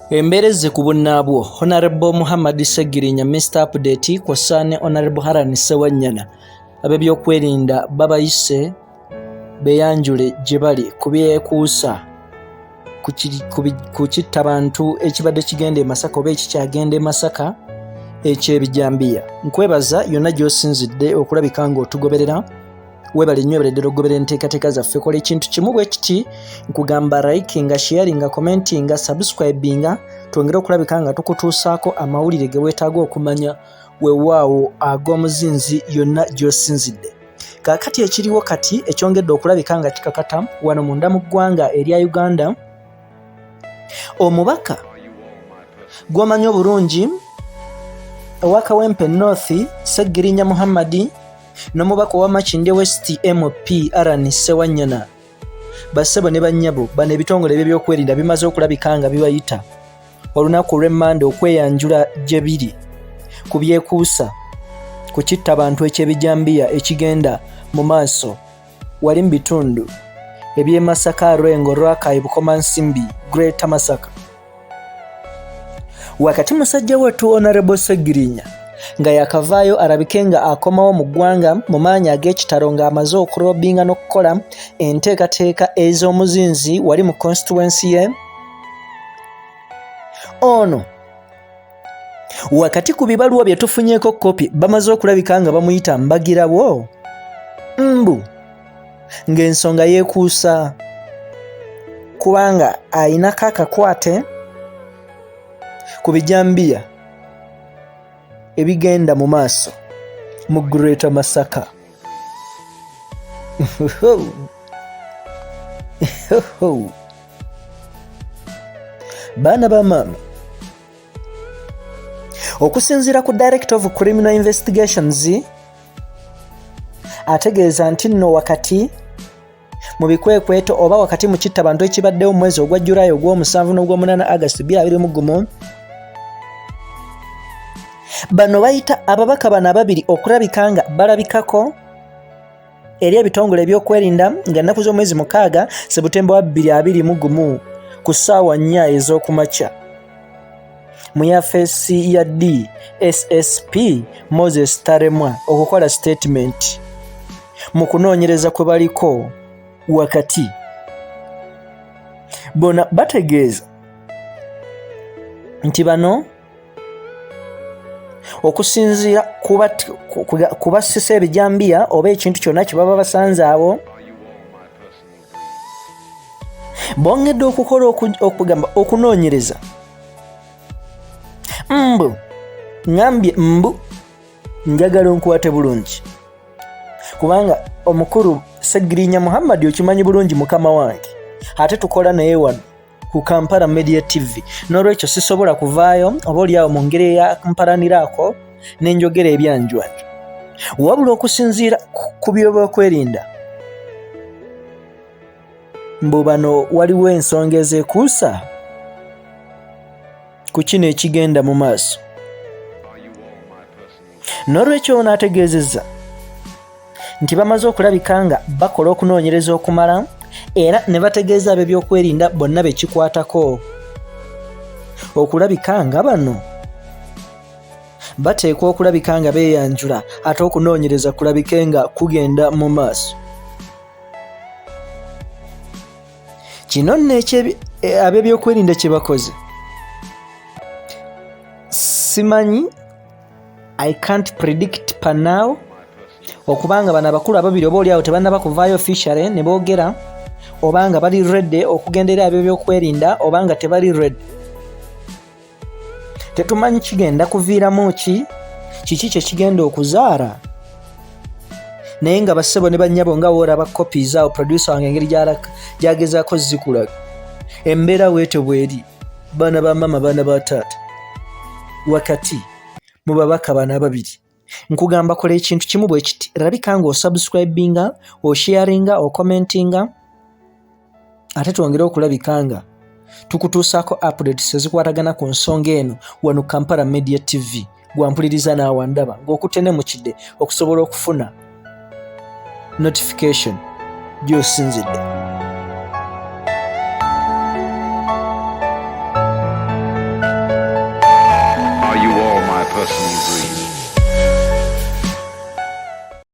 Embereze ku bunnaabwo Honorable Muhammad Ssegirinya Mr. Update kw'ossa ne Honorable Allan Ssewanyana ab'ebyokwerinda babayise beyanjule gye bali ku byekuusa ku kittabantu ekibadde kigenda e Masaka oba ekikyagenda e Masaka eky'Ebijambiya. Nkwebaza yonna gy'osinzidde okulabika ng'otugoberera. Webale nnyo ebereddera okugoberera enteekateeka zaffe. Kola ekintu kimu bwe kiti nkugamba likinga, sharinga, commentinga, subscribinga, twongere okulabika nga tukutuusaako amawulire ge weetaaga okumanya weewaawo ag'omuzinzi yonna gy'osinzidde. Kaakati ekiriwo kati ekyongedde okulabika nga kikakata wano munda mu ggwanga erya Uganda, omubaka gw'omanyi obulungi owa Kawempe North Ssegirinya Muhammad n'omubaka owa Makindye West MP Allan Ssewanyana bassebo ne bannyabo bano ebitongole by'ebyokwerinda bimaze okulabika nga bibayita olunaku lw'Emmande okweyanjula gye biri ku byekuusa ku kittabantu eky'Ebijambiya ekigenda mu maaso wali mu bitundu eby'e Masaka, Rwengo, Rwakayi, Bukomansimbi, Greater Masaka. Wakati musajja wattu Honorable Ssegirinya nga yakavaayo alabike nga akomawo mu ggwanga mu maanyi ag'ekitalo ng'amaze okulobinga n'okukola enteekateeka ez'omuzinzi wali mu constituency ye. Ono wakati ku bibaluwa bye tufunyeeko kopi bamaze okulabika nga bamuyita mbagirawo mbu ng'ensonga yeekuusa kubanga ayinako akakwate ku Bijambiya ebigenda mu maaso mu Greater Masaka. Baana ba maama, okusinziira ku Director of Criminal Investigations ategeeza nti nno wakati mu bikwekweto oba wakati mu kittabantu ekibaddewo mu mwezi ogwa Julayi ogw'omusanvu n'ogw'omunaana August 2021 bano bayita ababaka bano ababiri okulabika nga balabikako eri ebitongole ebyokwerinda nga nnaku z'omwezi 6 Septemba 2021 ku ssaawa 4 ez'okumakya mu yafeesi ya DSSP Moses Taremwa okukola statement mu kunoonyereza kwe baliko wakati. Bona bategeeza nti bano okusinziira ku bassisa Ebijambiya oba ekintu kyonna kye baba basanze abo bongedde okukola okugamba okunoonyereza ngambye njagala onkwate bulungi kubanga omukulu Ssegirinya Muhammad okimanyi bulungi mukama wange ate tukola naye wano ku Kampala Media TV n'olwekyo sisobola kuvaayo oba oliawo mu ngeri eyampalaniraako n'enjogera ebyanjwanja wabula okusinziira ku by'ebyokwerinda mbu bano waliwo ensonga ezeekuusa ku kino ekigenda mu maaso. N'olwekyo ono ategeezezza nti bamaze okulabika nga bakola okunoonyereza okumala era ne bategeeza ab'ebyokwerinda bonna bekikwatako okulabika nga bano bateekwa okulabika nga beeyanjula ate okunoonyereza kulabike nga kugenda mu maaso. Kino nno ab'ebyokwerinda kye bakoze simanyi, I can't predict per now, okubanga bano abakulu ababiri oba oliawo tebannaba kuvaayo officially ne boogera obanga bali ready okugendera ab'ebyokwerinda obanga tebali ready. Tetumanyi kigenda kuviiramu kiki kye kigenda okuzaala naye nga bassebo ne bannyabo nga woolaba copies awo producer wange engeri gyagezaako zikulaga embeera weete bweri. Baana ba mama, baana ba taata, wakati mu babaka bano ababiri nkugamba kola ekintu kimu bwe kiti labika nga osubscribinga, osharinga, okomentinga ate twongere okulabika nga tukutuusaako updates ezikwatagana ku nsonga eno wano Kampala Media TV gwampuliriza naawe ndaba ng'okutte mu kidde okusobola okufuna notification gy'osinzidde. personally agree.